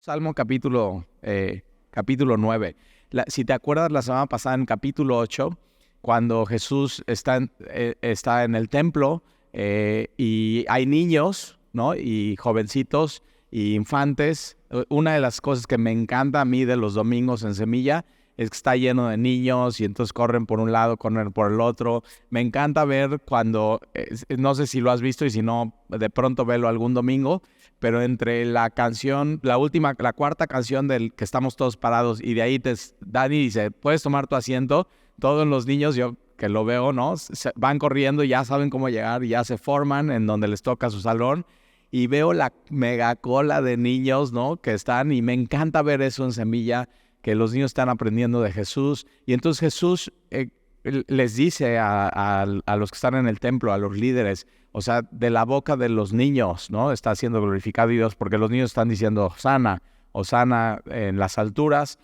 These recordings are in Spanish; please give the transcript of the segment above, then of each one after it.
Salmo capítulo 9. Si te acuerdas la semana pasada en capítulo 8, cuando Jesús está en el templo y hay niños, ¿no? Y jovencitos y infantes. Una de las cosas que me encanta a mí de los domingos en Semilla es que está lleno de niños y entonces corren por un lado, corren por el otro. Me encanta ver cuando, no sé si lo has visto y si no, de pronto velo algún domingo, pero entre la canción, la cuarta canción del que estamos todos parados y de ahí Dani dice, ¿puedes tomar tu asiento? Todos los niños, yo que lo veo, ¿no? Van corriendo, ya saben cómo llegar, ya se forman en donde les toca su salón y veo la mega cola de niños, ¿no? Que están, y me encanta ver eso en Semilla, que los niños están aprendiendo de Jesús. Y entonces Jesús les dice a los que están en el templo, a los líderes, o sea, de la boca de los niños, ¿no? Está siendo glorificado Dios, porque los niños están diciendo Hosana, Hosana en las alturas.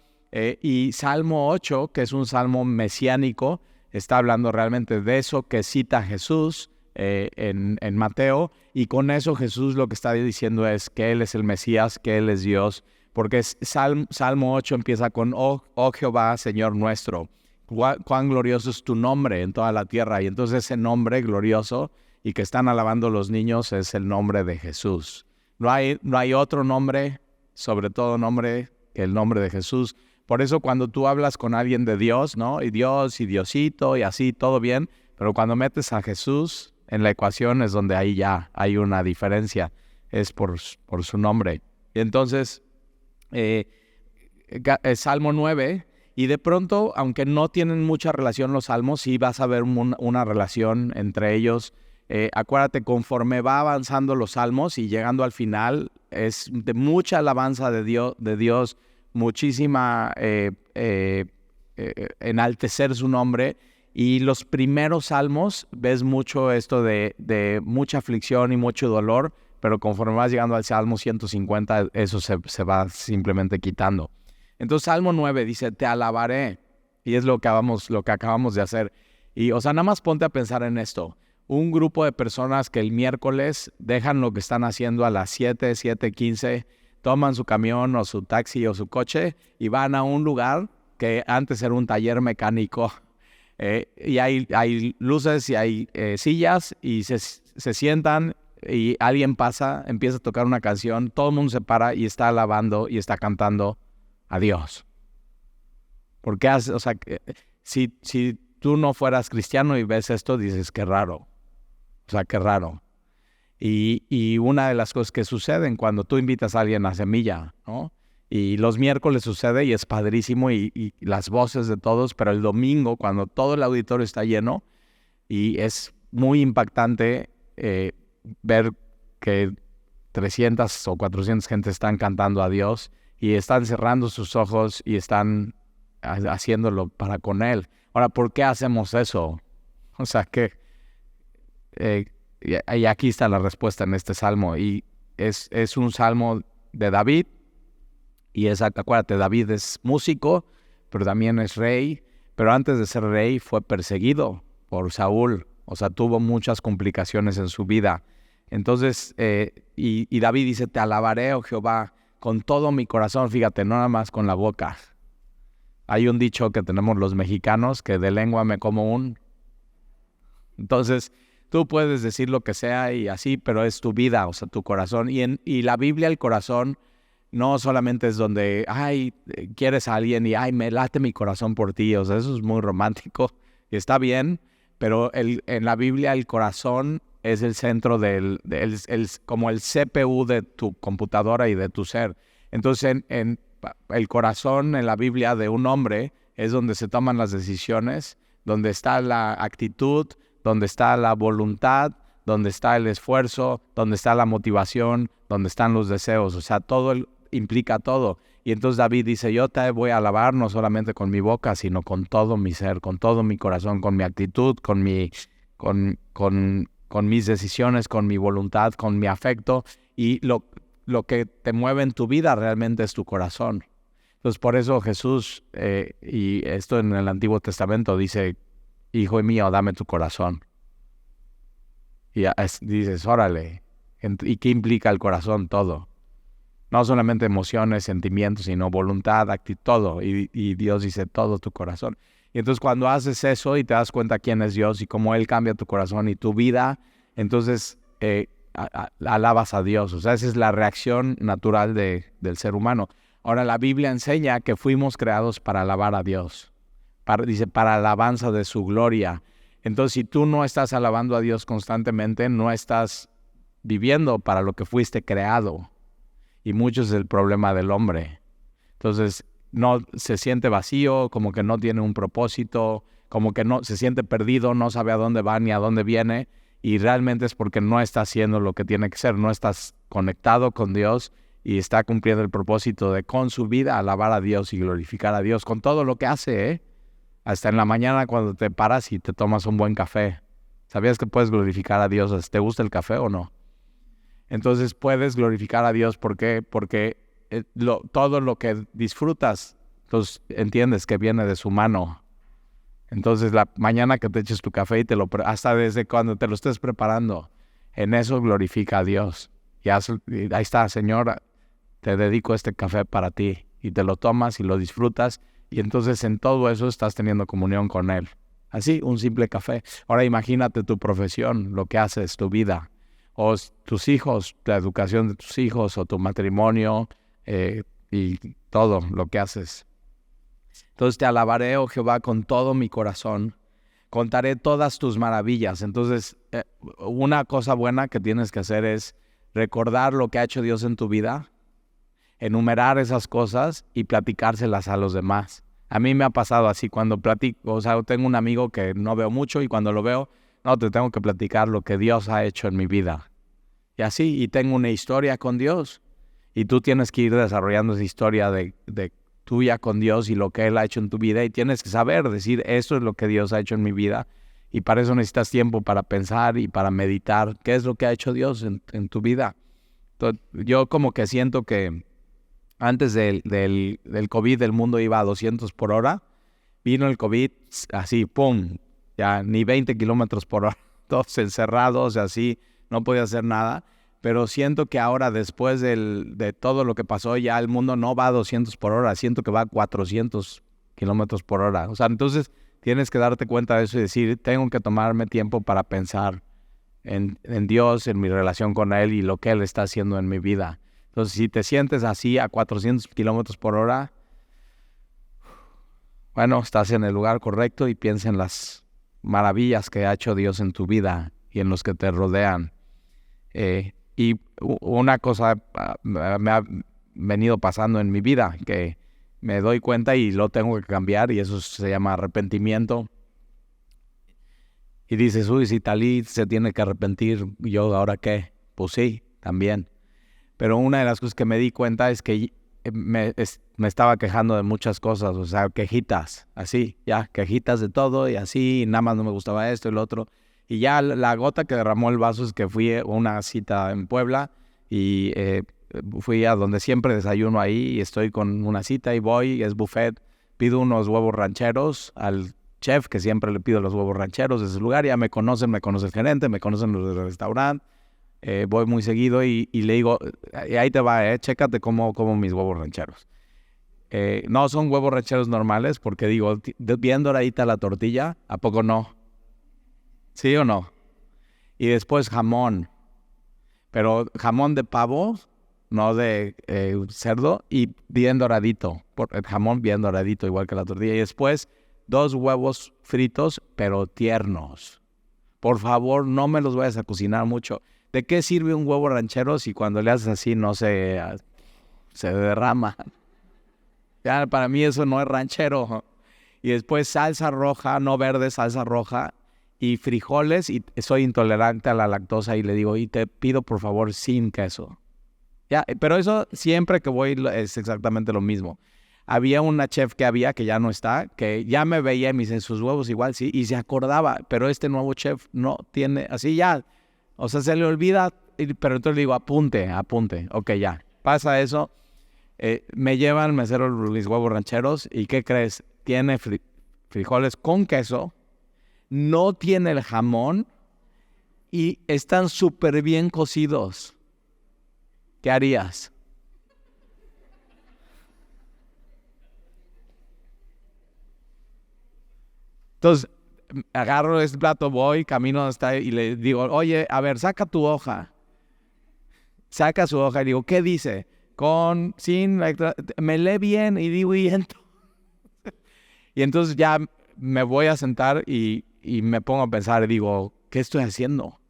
Y Salmo 8, que es un salmo mesiánico, está hablando realmente de eso que cita Jesús en Mateo, y con eso Jesús lo que está diciendo es que Él es el Mesías, que Él es Dios, porque Salmo 8 empieza con, oh Jehová, Señor nuestro, cuán glorioso es tu nombre en toda la tierra, y entonces ese nombre glorioso y que están alabando los niños es el nombre de Jesús. No hay otro nombre, sobre todo nombre, que el nombre de Jesús. Por eso cuando tú hablas con alguien de Dios, ¿no? Y Dios y Diosito y así, todo bien, pero cuando metes a Jesús en la ecuación es donde ahí ya hay una diferencia, es por su nombre. Y entonces, Salmo 9, y de pronto, aunque no tienen mucha relación los salmos, sí vas a ver una relación entre ellos. Acuérdate, conforme va avanzando los salmos y llegando al final, es de mucha alabanza de Dios, muchísima enaltecer su nombre. Y los primeros salmos ves mucho esto de mucha aflicción y mucho dolor, pero conforme vas llegando al Salmo 150, eso se va simplemente quitando. Entonces Salmo 9 dice, te alabaré, y es lo que acabamos de hacer. Y, o sea, nada más ponte a pensar en esto. Un grupo de personas que el miércoles dejan lo que están haciendo a las 7:15, toman su camión o su taxi o su coche y van a un lugar que antes era un taller mecánico. Y hay luces y hay sillas y se sientan y alguien pasa, empieza a tocar una canción, todo el mundo se para y está alabando y está cantando a Dios. Porque o sea, si tú no fueras cristiano y ves esto, dices, qué raro. O sea, qué raro. Y una de las cosas que suceden cuando tú invitas a alguien a Semilla, ¿no? Y los miércoles sucede y es padrísimo y las voces de todos, pero el domingo, cuando todo el auditorio está lleno, y es muy impactante ver que 300 o 400 gente están cantando a Dios y están cerrando sus ojos y están haciéndolo para con Él. Ahora, ¿por qué hacemos eso? O sea, que y aquí está la respuesta en este salmo, y es un salmo de David, y acuérdate, David es músico, pero también es rey, pero antes de ser rey fue perseguido por Saúl, o sea, tuvo muchas complicaciones en su vida. Entonces, y David dice, te alabaré, oh Jehová, con todo mi corazón, fíjate, no nada más con la boca. Hay un dicho que tenemos los mexicanos, que de lengua me como un... Entonces, tú puedes decir lo que sea y así, pero es tu vida, o sea, tu corazón. Y la Biblia, el corazón, no solamente es donde, quieres a alguien y, me late mi corazón por ti. O sea, eso es muy romántico y está bien, pero en la Biblia el corazón es el centro como el CPU de tu computadora y de tu ser. Entonces, el corazón en la Biblia de un hombre es donde se toman las decisiones, donde está la actitud, donde está la voluntad, donde está el esfuerzo, donde está la motivación, donde están los deseos. O sea, todo implica todo. Y entonces David dice, yo te voy a alabar no solamente con mi boca, sino con todo mi ser, con todo mi corazón, con mi actitud, con mis decisiones, con mi voluntad, con mi afecto. Y lo que te mueve en tu vida realmente es tu corazón. Entonces, por eso Jesús, y esto en el Antiguo Testamento, dice, hijo mío, dame tu corazón. Y dices, órale, ¿y qué implica el corazón? Todo. No solamente emociones, sentimientos, sino voluntad, actitud, todo. Y Dios dice todo tu corazón. Y entonces cuando haces eso y te das cuenta quién es Dios y cómo Él cambia tu corazón y tu vida, entonces alabas a Dios. O sea, esa es la reacción natural del ser humano. Ahora, la Biblia enseña que fuimos creados para alabar a Dios. Dice, para alabanza de su gloria. Entonces, si tú no estás alabando a Dios constantemente, no estás viviendo para lo que fuiste creado. Y mucho es el problema del hombre. Entonces, no se siente vacío, como que no tiene un propósito, como que no se siente perdido, no sabe a dónde va ni a dónde viene. Y realmente es porque no está haciendo lo que tiene que ser, no estás conectado con Dios y está cumpliendo el propósito de con su vida alabar a Dios y glorificar a Dios con todo lo que hace, ¿eh? Hasta en la mañana cuando te paras y te tomas un buen café. ¿Sabías que puedes glorificar a Dios? ¿Te gusta el café o no? Entonces puedes glorificar a Dios. ¿Por qué? Porque todo lo que disfrutas, entonces entiendes que viene de su mano. Entonces la mañana que te eches tu café y hasta desde cuando te lo estés preparando, en eso glorifica a Dios. Y ahí está, Señor, te dedico este café para ti. Y te lo tomas y lo disfrutas. Y entonces en todo eso estás teniendo comunión con Él. Así, un simple café. Ahora imagínate tu profesión, lo que haces, tu vida. O tus hijos, la educación de tus hijos, o tu matrimonio, y todo lo que haces. Entonces te alabaré, oh Jehová, con todo mi corazón. Contaré todas tus maravillas. Entonces, una cosa buena que tienes que hacer es recordar lo que ha hecho Dios en tu vida, enumerar esas cosas y platicárselas a los demás. A mí me ha pasado así cuando platico, o sea, tengo un amigo que no veo mucho y cuando lo veo, no, te tengo que platicar lo que Dios ha hecho en mi vida. Y así, y tengo una historia con Dios. Y tú tienes que ir desarrollando esa historia de tuya con Dios y lo que Él ha hecho en tu vida. Y tienes que saber, decir, esto es lo que Dios ha hecho en mi vida. Y para eso necesitas tiempo para pensar y para meditar qué es lo que ha hecho Dios en tu vida. Entonces, yo como que siento que antes del COVID el mundo iba a 200 por hora. Vino el COVID así, ¡pum! Ya ni 20 kilómetros por hora. Todos encerrados, así, no podía hacer nada. Pero siento que ahora, después de todo lo que pasó, ya el mundo no va a 200 por hora. Siento que va a 400 kilómetros por hora. O sea, entonces tienes que darte cuenta de eso y decir, tengo que tomarme tiempo para pensar en Dios, en mi relación con Él y lo que Él está haciendo en mi vida. Entonces, si te sientes así a 400 kilómetros por hora, bueno, estás en el lugar correcto y piensa en las maravillas que ha hecho Dios en tu vida y en los que te rodean. Y una cosa me ha venido pasando en mi vida que me doy cuenta y lo tengo que cambiar, y eso se llama arrepentimiento. Y dices, uy, si Talí se tiene que arrepentir, ¿yo ahora qué? Pues sí, también. Pero una de las cosas que me di cuenta es que me estaba quejando de muchas cosas, o sea, quejitas, así, ya, quejitas de todo y así, y nada más no me gustaba esto y lo otro. Y ya la gota que derramó el vaso es que fui a una cita en Puebla y fui a donde siempre desayuno ahí y estoy con una cita y voy, es buffet, pido unos huevos rancheros al chef, que siempre le pido los huevos rancheros de ese lugar. Ya me conoce el gerente, me conocen los del restaurante. Voy muy seguido y le digo, ahí te va, chécate cómo mis huevos rancheros. No son huevos rancheros normales, porque digo, bien doradita la tortilla, ¿a poco no? ¿Sí o no? Y después jamón, pero jamón de pavo, no de cerdo, y bien doradito, el jamón bien doradito, igual que la tortilla. Y después 2 huevos fritos, pero tiernos. Por favor, no me los vayas a cocinar mucho. ¿De qué sirve un huevo ranchero si cuando le haces así no se derrama? Ya, para mí eso no es ranchero. Y después salsa roja, no verde, salsa roja, y frijoles, y soy intolerante a la lactosa y le digo, y te pido por favor sin queso. Ya, pero eso siempre que voy es exactamente lo mismo. Había una chef que ya no está, que ya me veía y me dice, sus huevos igual, sí, y se acordaba, pero este nuevo chef no tiene, así ya, o sea, se le olvida, pero entonces le digo, apunte, ok, ya, pasa eso, me llevan mesero mis huevos rancheros, y ¿qué crees? Tiene frijoles con queso, no tiene el jamón, y están súper bien cocidos. ¿Qué harías? Entonces, agarro este plato, voy, camino hasta ahí y le digo, oye, a ver, saca tu hoja. Saca su hoja y digo, ¿qué dice? Me lee bien y digo, y entonces ya me voy a sentar y me pongo a pensar y digo, ¿qué estoy haciendo?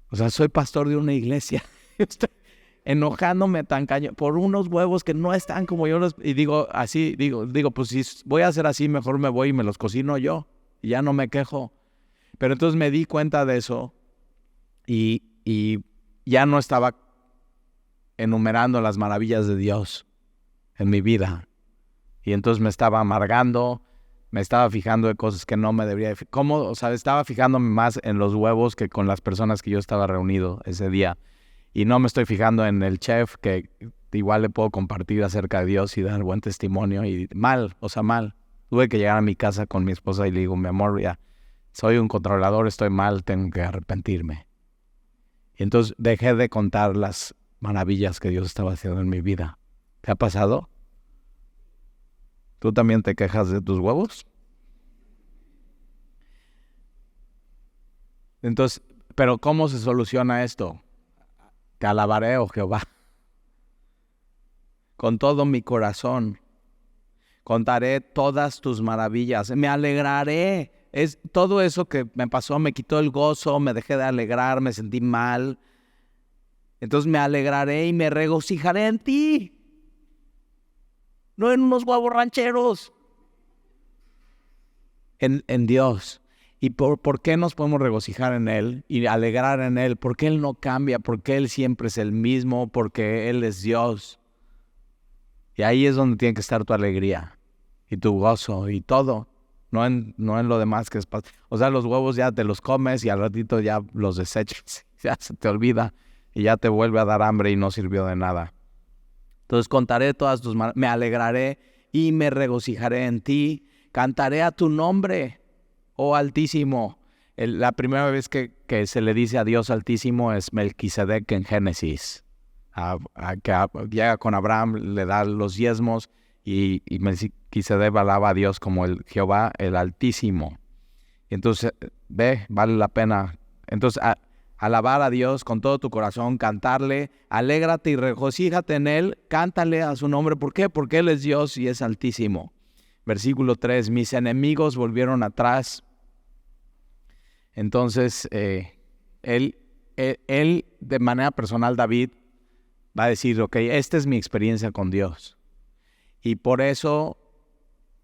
O sea, soy pastor de una iglesia. Estoy enojándome tan cañón por unos huevos que no están como yo los... Y digo, pues si voy a hacer así, mejor me voy y me los cocino yo. Y ya no me quejo. Pero entonces me di cuenta de eso y ya no estaba enumerando las maravillas de Dios en mi vida. Y entonces me estaba amargando, me estaba fijando de cosas que no me debería... O sea, estaba fijándome más en los huevos que con las personas que yo estaba reunido ese día. Y no me estoy fijando en el chef, que igual le puedo compartir acerca de Dios y dar buen testimonio. Y mal. Tuve que llegar a mi casa con mi esposa y le digo, mi amor, ya, soy un controlador, estoy mal, tengo que arrepentirme. Y entonces dejé de contar las maravillas que Dios estaba haciendo en mi vida. ¿Te ha pasado? ¿Tú también te quejas de tus huevos? Entonces, ¿pero cómo se soluciona esto? Te alabaré, oh Jehová, con todo mi corazón. Contaré todas tus maravillas. Me alegraré. Es todo eso que me pasó, me quitó el gozo, me dejé de alegrar, me sentí mal. Entonces me alegraré y me regocijaré en ti. No en unos huevos rancheros. En Dios. ¿Y por qué nos podemos regocijar en Él y alegrar en Él? Porque Él no cambia, porque Él siempre es el mismo, porque Él es Dios. Y ahí es donde tiene que estar tu alegría y tu gozo y todo. No en lo demás que es... O sea, los huevos ya te los comes y al ratito ya los desechas. Ya se te olvida y ya te vuelve a dar hambre y no sirvió de nada. Entonces contaré todas tus maravillas, me alegraré y me regocijaré en ti. Cantaré a tu nombre, oh Altísimo. La primera vez que se le dice a Dios Altísimo es Melquisedec en Génesis. Llega con Abraham, le da los diezmos y Melquisedec alaba a Dios como el Jehová, el Altísimo. Y entonces, vale la pena. Entonces, alabar a Dios con todo tu corazón, cantarle, alégrate y regocíjate en Él, cántale a su nombre. ¿Por qué? Porque Él es Dios y es Altísimo. Versículo 3, mis enemigos volvieron atrás. Entonces, él de manera personal, David, va a decir, ok, esta es mi experiencia con Dios. Y por eso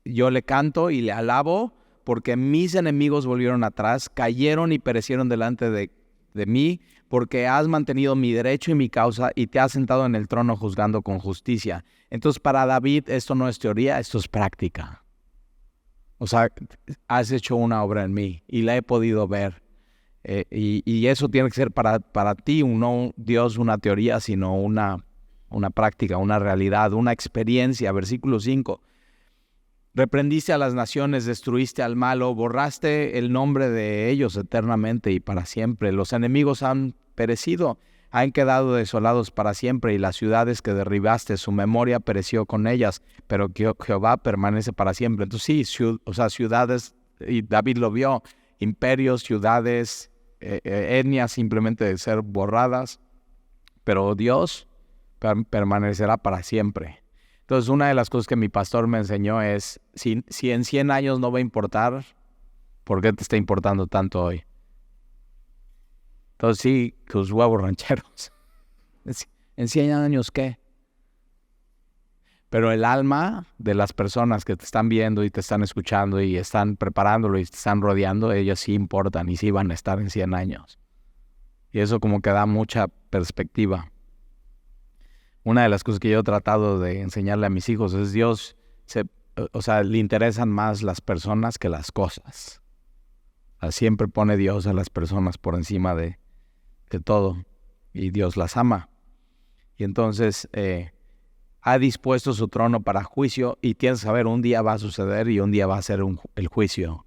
yo le canto y le alabo, porque mis enemigos volvieron atrás, cayeron y perecieron delante de mí, porque has mantenido mi derecho y mi causa y te has sentado en el trono juzgando con justicia. Entonces, para David, esto no es teoría, esto es práctica. O sea, has hecho una obra en mí y la he podido ver. Y eso tiene que ser para ti, no Dios una teoría, sino una práctica, una realidad, una experiencia. Versículo 5. Reprendiste a las naciones, destruiste al malo, borraste el nombre de ellos eternamente y para siempre. Los enemigos han perecido, han quedado desolados para siempre, y las ciudades que derribaste, su memoria pereció con ellas, pero Jehová permanece para siempre. Entonces sí, ciudades, y David lo vio, imperios, ciudades, etnias simplemente de ser borradas, pero Dios permanecerá para siempre. Entonces, una de las cosas que mi pastor me enseñó es, si en 100 años no va a importar, ¿por qué te está importando tanto hoy? Entonces, sí, tus huevos rancheros. ¿En 100 años qué? Pero el alma de las personas que te están viendo y te están escuchando y están preparándolo y te están rodeando, ellos sí importan y sí van a estar en 100 años. Y eso como que da mucha perspectiva. Una de las cosas que yo he tratado de enseñarle a mis hijos es Dios, le interesan más las personas que las cosas. Siempre pone Dios a las personas por encima de todo y Dios las ama. Y entonces ha dispuesto su trono para juicio y tienes que saber, un día va a suceder y un día va a ser el juicio.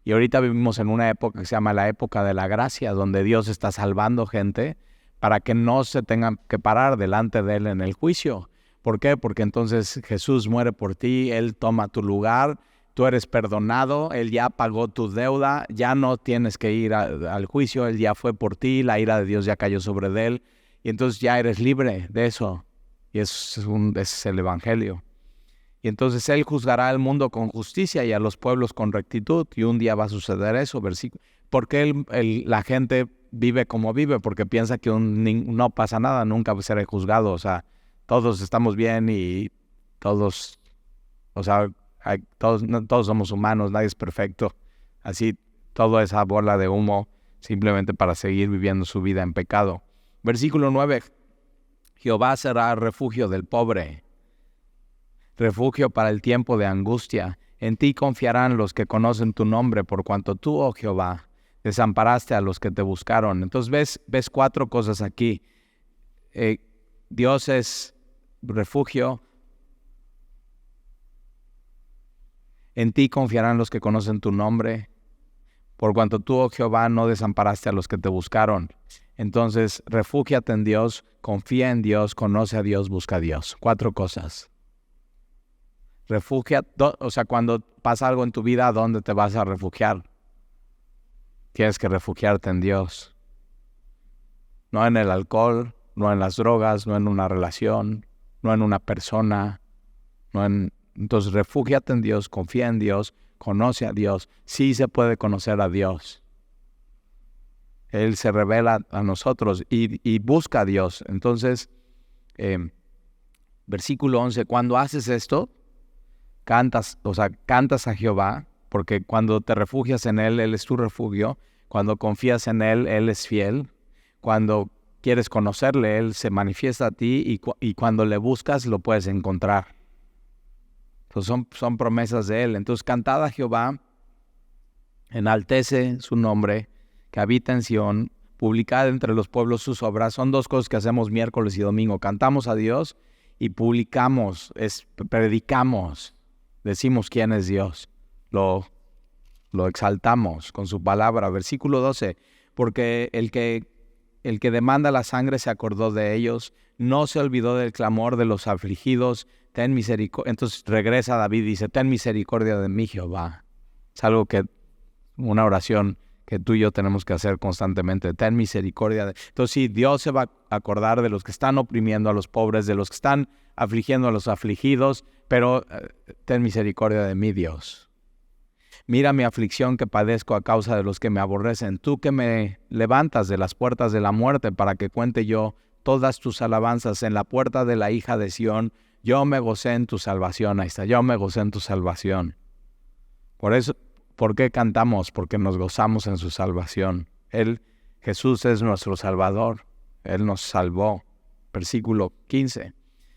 Y ahorita vivimos en una época que se llama la época de la gracia, donde Dios está salvando gente para que no se tengan que parar delante de Él en el juicio. ¿Por qué? Porque entonces Jesús muere por ti, Él toma tu lugar, tú eres perdonado, Él ya pagó tu deuda, ya no tienes que ir al juicio, Él ya fue por ti, la ira de Dios ya cayó sobre Él, y entonces ya eres libre de eso. Y ese es el Evangelio. Y entonces Él juzgará al mundo con justicia y a los pueblos con rectitud, y un día va a suceder eso. ¿Por qué la gente vive como vive? Porque piensa que no pasa nada, nunca seré juzgado. O sea, todos estamos bien y todos, o sea, todos somos humanos, nadie es perfecto. Así, toda esa bola de humo simplemente para seguir viviendo su vida en pecado. Versículo 9. Jehová será refugio del pobre, refugio para el tiempo de angustia. En ti confiarán los que conocen tu nombre, por cuanto tú, oh Jehová, desamparaste a los que te buscaron. Entonces ves 4 cosas aquí. Dios es refugio. En ti confiarán los que conocen tu nombre, por cuanto tú, oh Jehová, no desamparaste a los que te buscaron. Entonces, refúgiate en Dios, confía en Dios, conoce a Dios, busca a Dios. 4 cosas. O sea, cuando pasa algo en tu vida, ¿a dónde te vas a refugiar? Tienes que refugiarte en Dios. No en el alcohol, no en las drogas, no en una relación, no en una persona. Entonces, refúgiate en Dios, confía en Dios, conoce a Dios. Sí se puede conocer a Dios. Él se revela a nosotros y busca a Dios. Entonces, versículo 11, cuando haces esto, cantas a Jehová, porque cuando te refugias en Él, Él es tu refugio. Cuando confías en Él, Él es fiel. Cuando quieres conocerle, Él se manifiesta a ti y cuando le buscas, lo puedes encontrar. Entonces son promesas de Él. Entonces, cantad a Jehová, enaltece su nombre, que habita en Sión, publicad entre los pueblos sus obras. Son 2 cosas que hacemos miércoles y domingo. Cantamos a Dios y publicamos, predicamos, decimos quién es Dios. Lo exaltamos con su palabra. Versículo 12, porque el que demanda la sangre se acordó de ellos, no se olvidó del clamor de los afligidos, ten misericordia. Entonces regresa David y dice, ten misericordia de mí, Jehová. Es algo una oración que tú y yo tenemos que hacer constantemente. Ten misericordia. Entonces sí, Dios se va a acordar de los que están oprimiendo a los pobres, de los que están afligiendo a los afligidos, pero ten misericordia de mí, Dios. Mira mi aflicción que padezco a causa de los que me aborrecen. Tú que me levantas de las puertas de la muerte para que cuente yo todas tus alabanzas en la puerta de la hija de Sión. Yo me gocé en tu salvación. Ahí está, yo me gocé en tu salvación. Por eso, ¿por qué cantamos? Porque nos gozamos en su salvación. Jesús es nuestro Salvador. Él nos salvó. Versículo 15.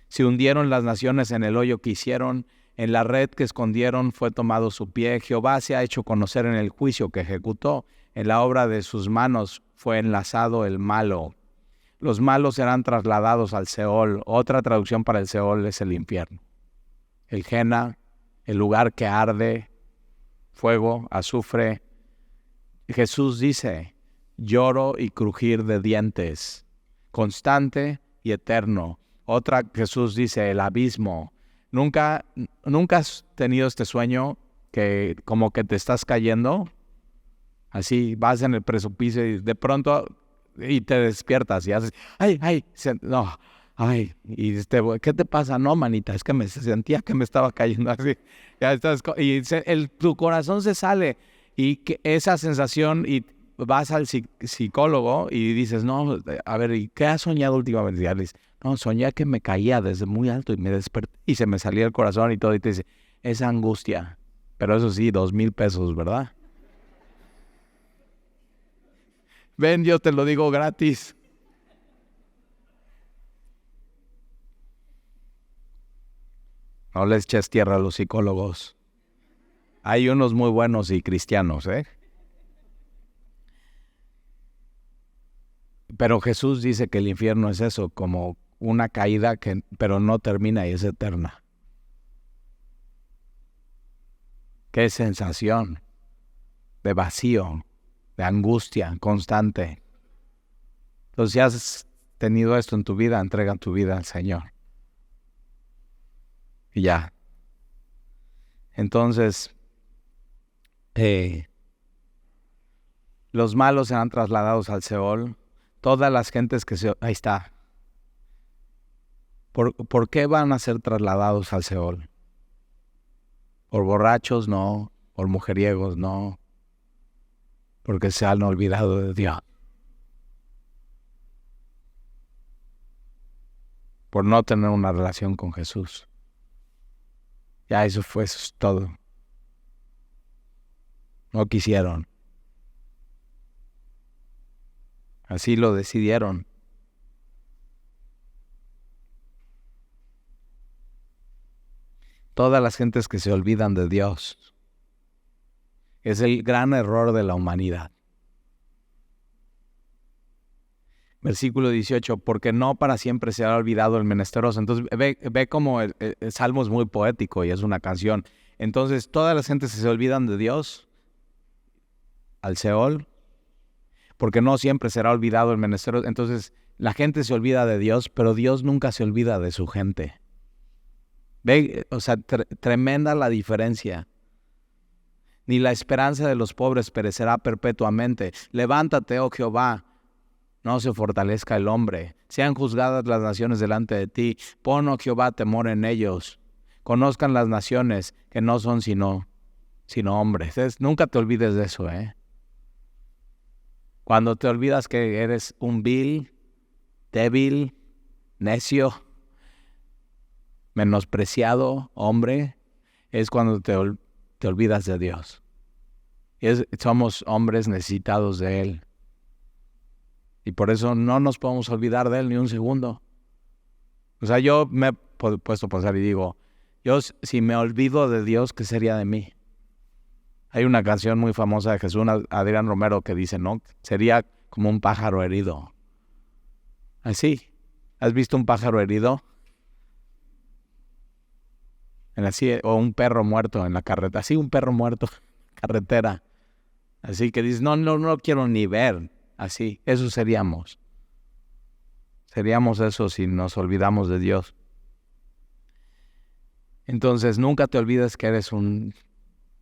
Se hundieron las naciones en el hoyo que hicieron, en la red que escondieron fue tomado su pie. Jehová se ha hecho conocer en el juicio que ejecutó. En la obra de sus manos fue enlazado el malo. Los malos serán trasladados al Seol. Otra traducción para el Seol es el infierno. El Gena, el lugar que arde, fuego, azufre. Jesús dice, lloro y crujir de dientes, constante y eterno. Otra, Jesús dice, el abismo. ¿Nunca has tenido este sueño que como que te estás cayendo? Así vas en el precipicio y de pronto y te despiertas y haces, ¿qué te pasa? No, manita, es que me sentía que me estaba cayendo así. Ya estás, tu corazón se sale y que esa sensación y vas al psicólogo y dices, no, a ver, ¿y qué has soñado últimamente? Y dices, no, soñé que me caía desde muy alto y me desperté y se me salía el corazón y todo. Y te dice, es angustia. Pero eso sí, 2,000 pesos, ¿verdad? Ven, yo te lo digo gratis. No les eches tierra a los psicólogos. Hay unos muy buenos y cristianos, ¿eh? Pero Jesús dice que el infierno es eso, como una caída pero no termina y es eterna. Qué sensación de vacío, de angustia constante. Entonces, si has tenido esto en tu vida, entrega tu vida al Señor. Y ya. Entonces, los malos serán trasladados al Seol. Todas las gentes que se... Ahí está. ¿Por qué van a ser trasladados al Seol? Por borrachos, no. Por mujeriegos, no. Porque se han olvidado de Dios. Por no tener una relación con Jesús. Ya eso es todo. No quisieron. Así lo decidieron. Todas las gentes que se olvidan de Dios. Es el gran error de la humanidad. Versículo 18, porque no para siempre se ha olvidado el menesteroso. Entonces ve cómo el Salmo es muy poético y es una canción. Entonces todas las gentes se olvidan de Dios al Seol, porque no siempre será olvidado el menesteroso. Entonces la gente se olvida de Dios, pero Dios nunca se olvida de su gente. Ve, o sea, tremenda la diferencia. Ni la esperanza de los pobres perecerá perpetuamente. Levántate, oh Jehová, no se fortalezca el hombre. Sean juzgadas las naciones delante de ti. Pon, oh Jehová, temor en ellos. Conozcan las naciones que no son sino hombres. Nunca te olvides de eso, Cuando te olvidas que eres un vil, débil, necio, menospreciado hombre, es cuando te olvidas de Dios. Somos hombres necesitados de Él. Y por eso no nos podemos olvidar de Él ni un segundo. O sea, yo me he puesto a pensar y digo, si me olvido de Dios, ¿qué sería de mí? Hay una canción muy famosa de Jesús, Adrián Romero, que dice, ¿no? Sería como un pájaro herido. Así. ¿Has visto un pájaro herido? O un perro muerto en la carretera. Así, un perro muerto en la carretera. Así que dices, no lo quiero ni ver. Así, eso seríamos. Seríamos eso si nos olvidamos de Dios. Entonces, nunca te olvides que eres un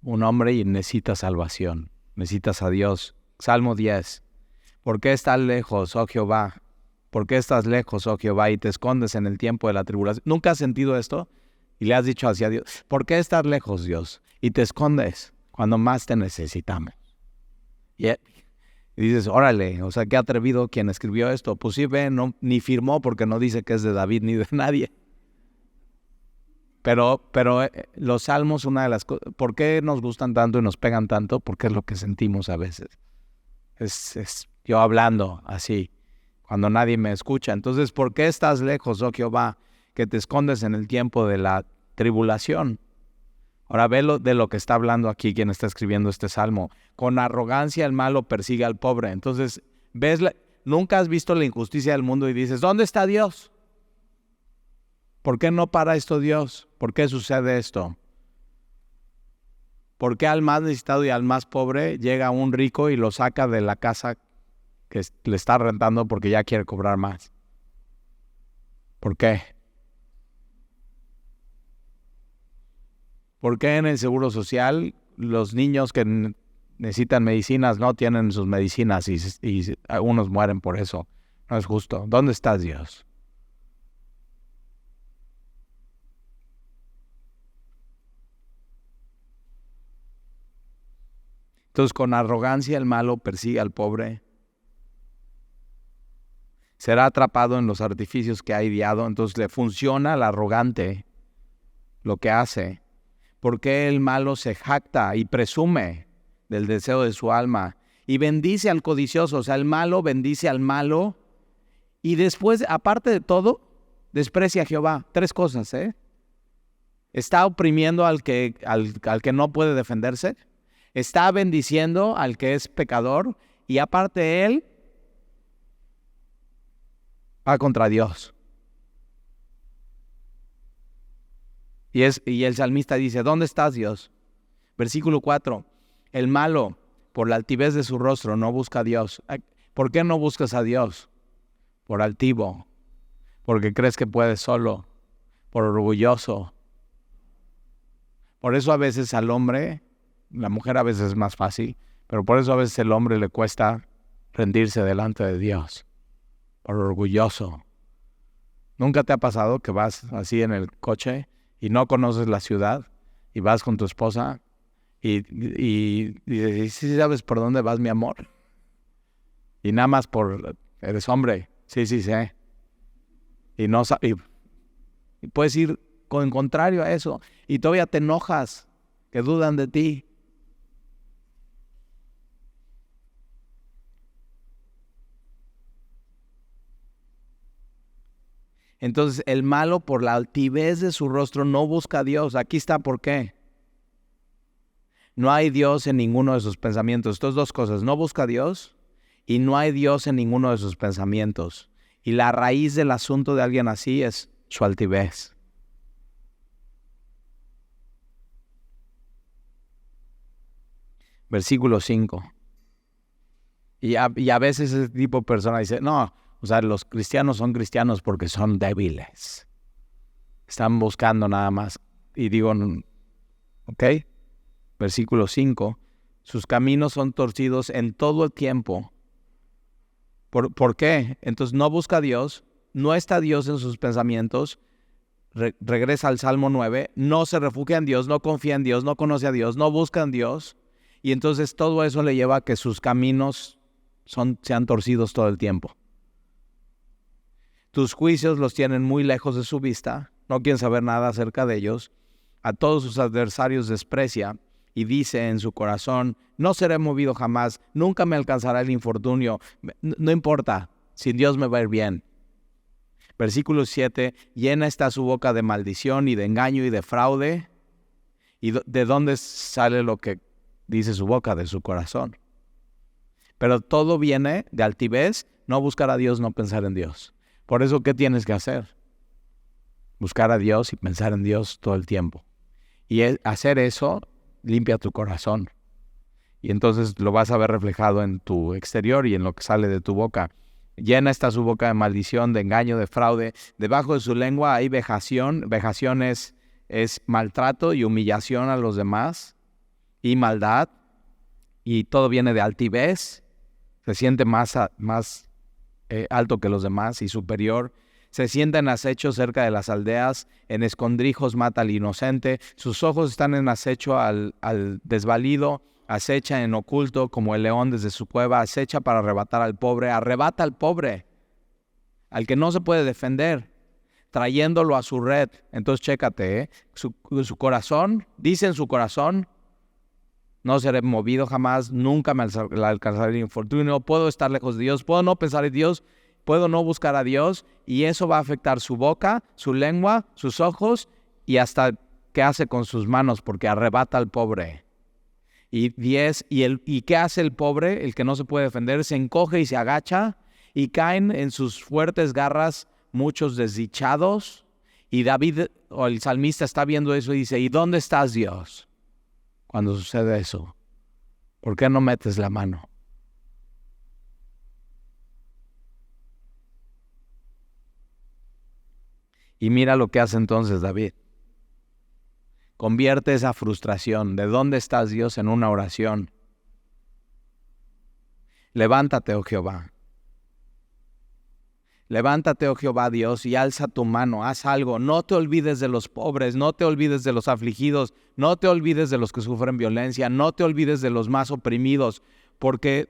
hombre y necesitas salvación. Necesitas a Dios. Salmo 10. ¿Por qué estás lejos, oh Jehová? ¿Por qué estás lejos, oh Jehová, y te escondes en el tiempo de la tribulación? ¿Nunca has sentido esto? Y le has dicho hacia Dios, ¿por qué estás lejos, Dios? Y te escondes cuando más te necesitamos. Y dices, órale, o sea, qué atrevido quien escribió esto. Pues sí, ni firmó porque no dice que es de David ni de nadie. Pero los salmos, una de las cosas, ¿por qué nos gustan tanto y nos pegan tanto? Porque es lo que sentimos a veces. Es yo hablando así, cuando nadie me escucha. Entonces, ¿por qué estás lejos, oh Jehová, que te escondes en el tiempo de la tribulación? Ahora ve de lo que está hablando aquí quien está escribiendo este salmo. Con arrogancia el malo persigue al pobre. Entonces, nunca has visto la injusticia del mundo y dices, ¿dónde está Dios? ¿Por qué no para esto Dios? ¿Por qué sucede esto? ¿Por qué al más necesitado y al más pobre llega un rico y lo saca de la casa que le está rentando porque ya quiere cobrar más? ¿Por qué? ¿Por qué en el Seguro Social los niños que necesitan medicinas no tienen sus medicinas y algunos mueren por eso? No es justo. ¿Dónde estás, Dios? Entonces, con arrogancia el malo persigue al pobre. Será atrapado en los artificios que ha ideado. Entonces, le funciona al arrogante lo que hace. ¿Por qué el malo se jacta y presume del deseo de su alma? Y bendice al codicioso. O sea, el malo bendice al malo. Y después, aparte de todo, desprecia a Jehová. 3 cosas, Está oprimiendo al que no puede defenderse. Está bendiciendo al que es pecador. Y aparte él va contra Dios. Y el salmista dice, ¿dónde estás, Dios? Versículo 4. El malo, por la altivez de su rostro, no busca a Dios. ¿Por qué no buscas a Dios? Por altivo. Porque crees que puedes solo. Por orgulloso. Por eso a veces al hombre, la mujer a veces es más fácil, pero por eso a veces al hombre le cuesta rendirse delante de Dios, por orgulloso. ¿Nunca te ha pasado que vas así en el coche y no conoces la ciudad y vas con tu esposa y dices, ¿sí sabes por dónde vas, mi amor? Y nada más eres hombre, sí, sé. Y no y puedes ir con contrario a eso y todavía te enojas, que dudan de ti. Entonces el malo, por la altivez de su rostro, no busca a Dios. Aquí está por qué. No hay Dios en ninguno de sus pensamientos. Estas dos cosas, no busca a Dios y no hay Dios en ninguno de sus pensamientos. Y la raíz del asunto de alguien así es su altivez. Versículo 5. Y a veces ese tipo de persona dice, no, o sea, los cristianos son cristianos porque son débiles. Están buscando nada más. Y digo, ¿ok? Versículo 5. Sus caminos son torcidos en todo el tiempo. ¿Por qué? Entonces no busca a Dios, no está Dios en sus pensamientos. Regresa al Salmo 9, no se refugia en Dios, no confía en Dios, no conoce a Dios, no busca en Dios. Y entonces todo eso le lleva a que sus caminos sean torcidos todo el tiempo. Tus juicios los tienen muy lejos de su vista, no quieren saber nada acerca de ellos. A todos sus adversarios desprecia y dice en su corazón, no seré movido jamás, nunca me alcanzará el infortunio. No importa, sin Dios me va a ir bien. Versículo 7, llena está su boca de maldición y de engaño y de fraude. ¿Y de dónde sale lo que dice su boca? De su corazón. Pero todo viene de altivez, no buscar a Dios, no pensar en Dios. Por eso, ¿qué tienes que hacer? Buscar a Dios y pensar en Dios todo el tiempo. Y hacer eso limpia tu corazón. Y entonces lo vas a ver reflejado en tu exterior y en lo que sale de tu boca. Llena está su boca de maldición, de engaño, de fraude. Debajo de su lengua hay vejación. Vejación es maltrato y humillación a los demás. Y maldad. Y todo viene de altivez. Se siente más alto que los demás y superior. Se sienta en acecho cerca de las aldeas. En escondrijos mata al inocente. Sus ojos están en acecho al desvalido. Acecha en oculto como el león desde su cueva, acecha para arrebatar al pobre, arrebata al pobre, al que no se puede defender, trayéndolo a su red. Entonces chécate, su corazón, dice en su corazón, no seré movido jamás, nunca me alcanzaré el infortunio, puedo estar lejos de Dios, puedo no pensar en Dios, puedo no buscar a Dios, y eso va a afectar su boca, su lengua, sus ojos, y hasta qué hace con sus manos, porque arrebata al pobre. Y ¿qué hace el pobre, el que no se puede defender? Se encoge y se agacha y caen en sus fuertes garras muchos desdichados. Y David, o el salmista, está viendo eso y dice, ¿y dónde estás, Dios? Cuando sucede eso, ¿por qué no metes la mano? Y mira lo que hace entonces David. Convierte esa frustración, ¿de dónde estás, Dios?, en una oración. Levántate, oh Jehová. Levántate, oh Jehová, Dios, y alza tu mano, haz algo. No te olvides de los pobres, no te olvides de los afligidos, no te olvides de los que sufren violencia, no te olvides de los más oprimidos, ¿por qué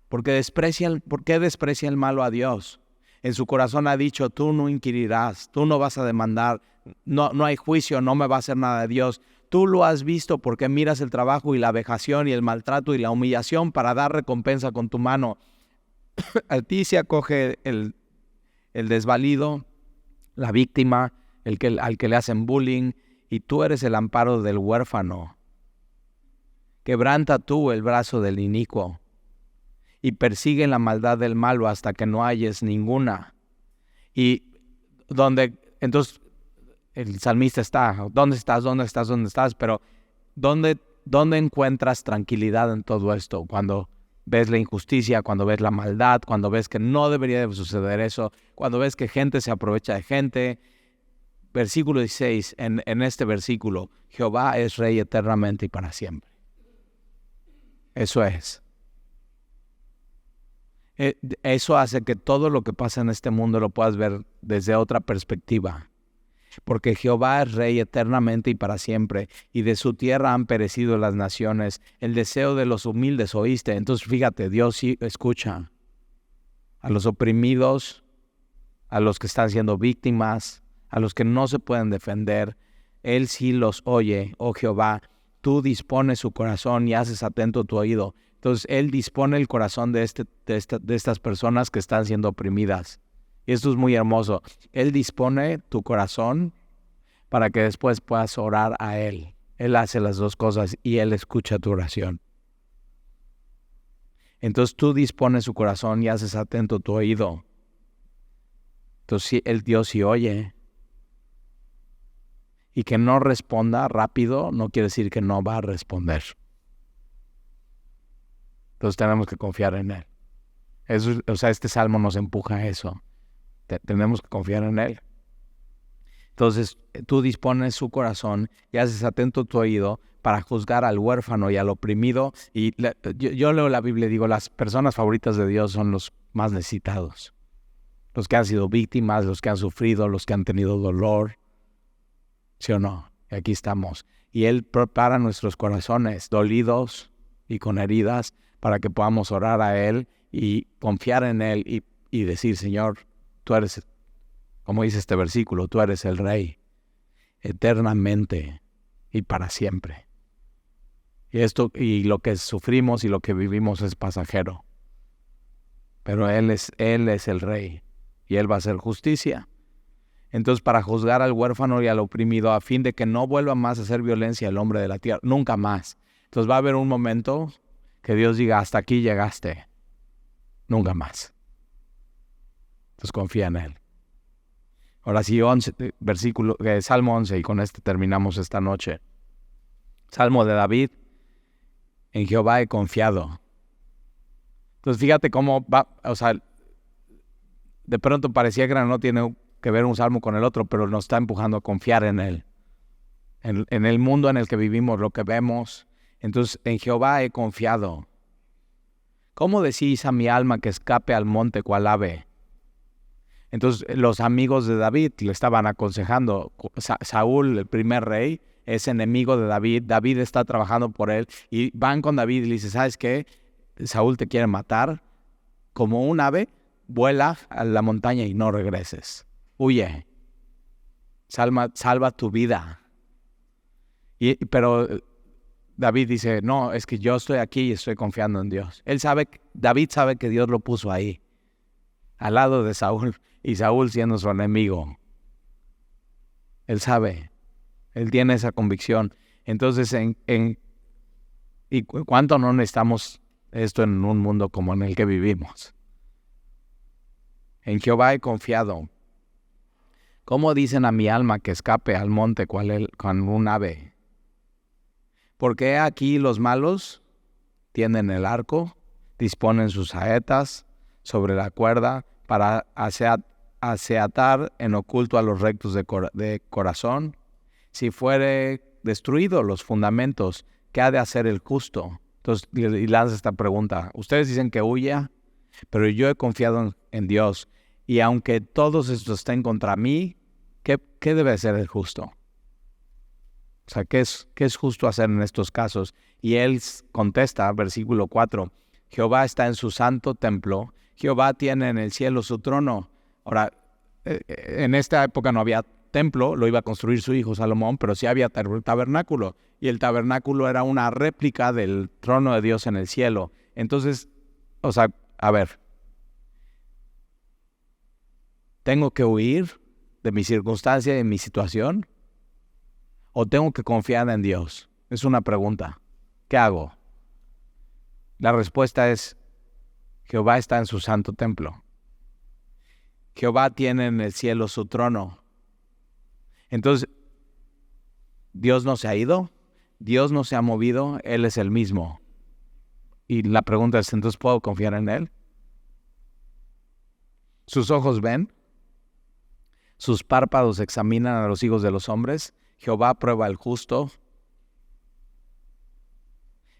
desprecia el malo a Dios? En su corazón ha dicho, tú no inquirirás, tú no vas a demandar, no hay juicio, no me va a hacer nada de Dios. Tú lo has visto porque miras el trabajo y la vejación y el maltrato y la humillación para dar recompensa con tu mano. A ti se acoge el desvalido, la víctima, al que le hacen bullying, y tú eres el amparo del huérfano. Quebranta tú el brazo del inicuo y persigue la maldad del malo hasta que no halles ninguna. Y entonces el salmista está, ¿dónde estás? ¿Dónde estás? ¿Dónde estás? Pero ¿dónde encuentras tranquilidad en todo esto? Cuando ves la injusticia, cuando ves la maldad, cuando ves que no debería de suceder eso, cuando ves que gente se aprovecha de gente. versículo 16, en este versículo, Jehová es rey eternamente y para siempre. Eso es. Eso hace que todo lo que pasa en este mundo lo puedas ver desde otra perspectiva. Porque Jehová es rey eternamente y para siempre, y de su tierra han perecido las naciones. El deseo de los humildes oíste. Entonces fíjate, Dios sí escucha a los oprimidos, a los que están siendo víctimas, a los que no se pueden defender. Él sí los oye, oh Jehová. Tú dispones su corazón y haces atento tu oído. Entonces Él dispone el corazón de estas personas que están siendo oprimidas. Y esto es muy hermoso. Él dispone tu corazón para que después puedas orar a Él. Él hace las dos cosas y Él escucha tu oración. Entonces tú dispones su corazón y haces atento tu oído. Entonces el Dios sí oye. Y que no responda rápido no quiere decir que no va a responder. Entonces tenemos que confiar en Él. Este salmo nos empuja a eso. Tenemos que confiar en Él. Entonces tú dispones su corazón y haces atento tu oído para juzgar al huérfano y al oprimido. Y yo leo la Biblia y digo, las personas favoritas de Dios son los más necesitados. Los que han sido víctimas, los que han sufrido, los que han tenido dolor. ¿Sí o no? Y aquí estamos. Y Él prepara nuestros corazones dolidos y con heridas para que podamos orar a Él y confiar en Él y decir, Señor, tú eres, como dice este versículo, tú eres el Rey eternamente y para siempre. Y lo que sufrimos y lo que vivimos es pasajero. Pero Él es el Rey y Él va a hacer justicia. Entonces, para juzgar al huérfano y al oprimido, a fin de que no vuelva más a hacer violencia el hombre de la tierra, nunca más. Entonces va a haber un momento que Dios diga, hasta aquí llegaste, nunca más. Entonces confía en Él. Ahora sí, Salmo 11, y con este terminamos esta noche. Salmo de David, en Jehová he confiado. Entonces fíjate cómo va, de pronto parecía que no tiene que ver un salmo con el otro, pero nos está empujando a confiar en Él. En el mundo en el que vivimos, lo que vemos. Entonces, en Jehová he confiado. ¿Cómo decís a mi alma que escape al monte cual ave? Entonces, los amigos de David le estaban aconsejando. Saúl, el primer rey, es enemigo de David. David está trabajando por él. Y van con David y le dicen, ¿sabes qué? Saúl te quiere matar. Como un ave, vuela a la montaña y no regreses. Huye. Salva tu vida. Pero David dice, no, es que yo estoy aquí y estoy confiando en Dios. David sabe que Dios lo puso ahí, al lado de Saúl, y Saúl siendo su enemigo. Él sabe, él tiene esa convicción. Entonces, ¿y cuánto no necesitamos esto en un mundo como en el que vivimos? En Jehová he confiado. ¿Cómo dicen a mi alma que escape al monte con un ave? Porque aquí los malos tienden el arco, disponen sus saetas sobre la cuerda para aseatar en oculto a los rectos de corazón. Si fuere destruido los fundamentos, ¿qué ha de hacer el justo? Entonces, y lanza esta pregunta. Ustedes dicen que huya, pero yo he confiado en Dios. Y aunque todos estos estén contra mí, ¿qué debe hacer el justo? O sea, ¿qué es justo hacer en estos casos? Y él contesta, versículo 4, Jehová está en su santo templo, Jehová tiene en el cielo su trono. Ahora, en esta época no había templo, lo iba a construir su hijo Salomón, pero sí había tabernáculo. Y el tabernáculo era una réplica del trono de Dios en el cielo. Entonces, a ver, ¿tengo que huir de mi circunstancia y de mi situación? ¿O tengo que confiar en Dios? Es una pregunta. ¿Qué hago? La respuesta es, Jehová está en su santo templo. Jehová tiene en el cielo su trono. Entonces, Dios no se ha ido, Dios no se ha movido, Él es el mismo. Y la pregunta es, ¿entonces puedo confiar en Él? ¿Sus ojos ven? Sus párpados examinan a los hijos de los hombres. Jehová prueba al justo.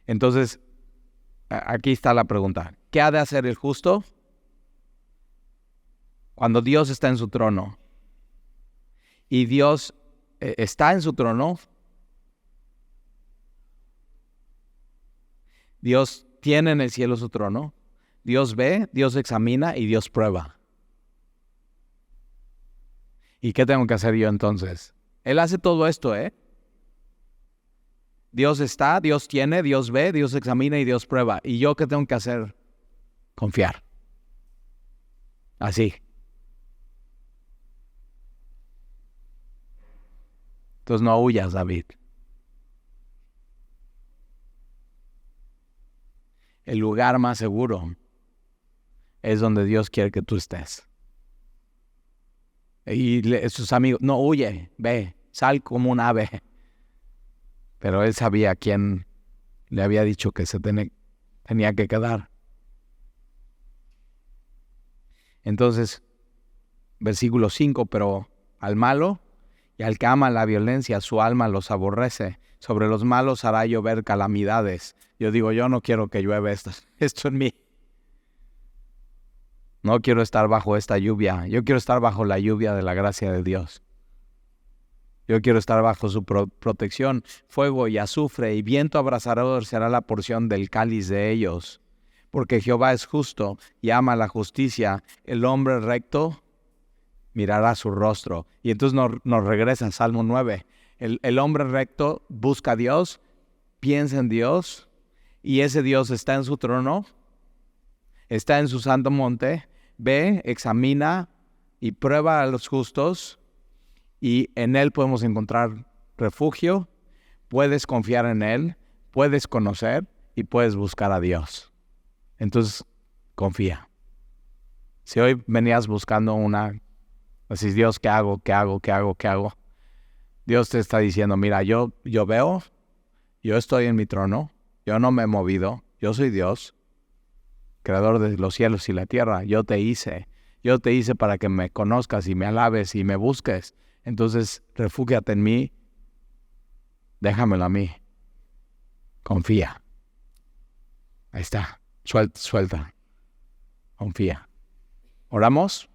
Entonces, aquí está la pregunta. ¿Qué ha de hacer el justo? Cuando Dios está en su trono y Dios está en su trono, Dios tiene en el cielo su trono, Dios ve, Dios examina y Dios prueba. ¿Y qué tengo que hacer yo entonces? Él hace todo esto, Dios está, Dios tiene, Dios ve, Dios examina y Dios prueba. ¿Y yo qué tengo que hacer? Confiar. Así. Entonces no huyas, David. El lugar más seguro es donde Dios quiere que tú estés. Y sus amigos, no huye, ve, sal como un ave. Pero él sabía quién le había dicho que se tenía que quedar. Entonces, versículo 5, pero al malo y al que ama la violencia, su alma los aborrece. Sobre los malos hará llover calamidades. Yo digo, yo no quiero que llueva esto en mí. No quiero estar bajo esta lluvia. Yo quiero estar bajo la lluvia de la gracia de Dios. Yo quiero estar bajo su protección. Fuego y azufre y viento abrasador será la porción del cáliz de ellos. Porque Jehová es justo y ama la justicia. El hombre recto mirará su rostro. Y entonces nos regresa Salmo 9. El hombre recto busca a Dios, piensa en Dios, y ese Dios está en su trono, está en su santo monte, ve, examina y prueba a los justos, y en Él podemos encontrar refugio, puedes confiar en Él, puedes conocer y puedes buscar a Dios. Entonces, confía. Si hoy venías buscando así, Dios, ¿qué hago? Dios te está diciendo, mira, yo veo, yo estoy en mi trono, yo no me he movido, yo soy Dios, creador de los cielos y la tierra, yo te hice para que me conozcas y me alabes y me busques. Entonces, refúgiate en mí, déjamelo a mí, confía. Ahí está, suelta, confía. ¿Oramos?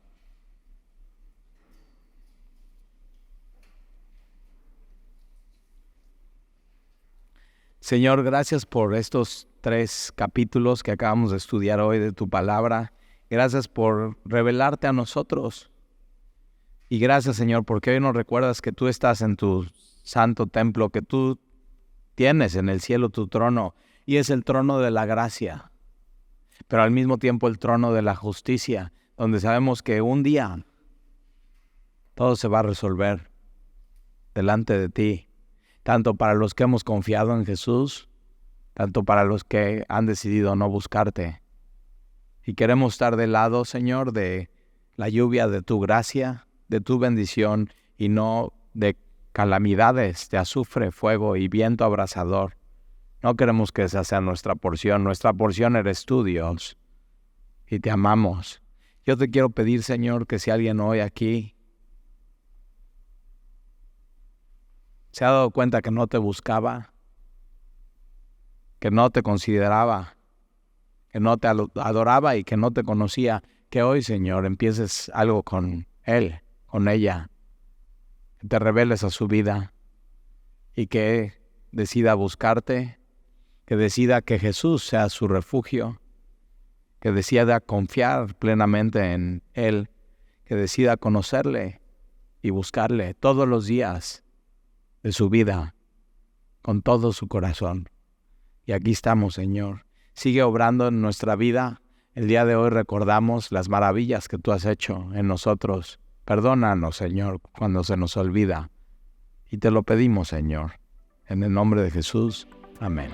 Señor, gracias por estos 3 capítulos que acabamos de estudiar hoy de tu palabra. Gracias por revelarte a nosotros. Y gracias, Señor, porque hoy nos recuerdas que tú estás en tu santo templo, que tú tienes en el cielo tu trono, y es el trono de la gracia, pero al mismo tiempo el trono de la justicia, donde sabemos que un día todo se va a resolver delante de ti. Tanto para los que hemos confiado en Jesús, tanto para los que han decidido no buscarte. Y queremos estar del lado, Señor, de la lluvia de tu gracia, de tu bendición, y no de calamidades, de azufre, fuego y viento abrasador. No queremos que esa sea nuestra porción. Nuestra porción eres tú, Dios, y te amamos. Yo te quiero pedir, Señor, que si alguien hoy aquí se ha dado cuenta que no te buscaba, que no te consideraba, que no te adoraba y que no te conocía, que hoy, Señor, empieces algo con él, con ella, que te reveles a su vida y que decida buscarte, que decida que Jesús sea su refugio, que decida confiar plenamente en Él, que decida conocerle y buscarle todos los días de su vida, con todo su corazón. Y aquí estamos, Señor. Sigue obrando en nuestra vida. El día de hoy recordamos las maravillas que tú has hecho en nosotros. Perdónanos, Señor, cuando se nos olvida. Y te lo pedimos, Señor. En el nombre de Jesús. Amén.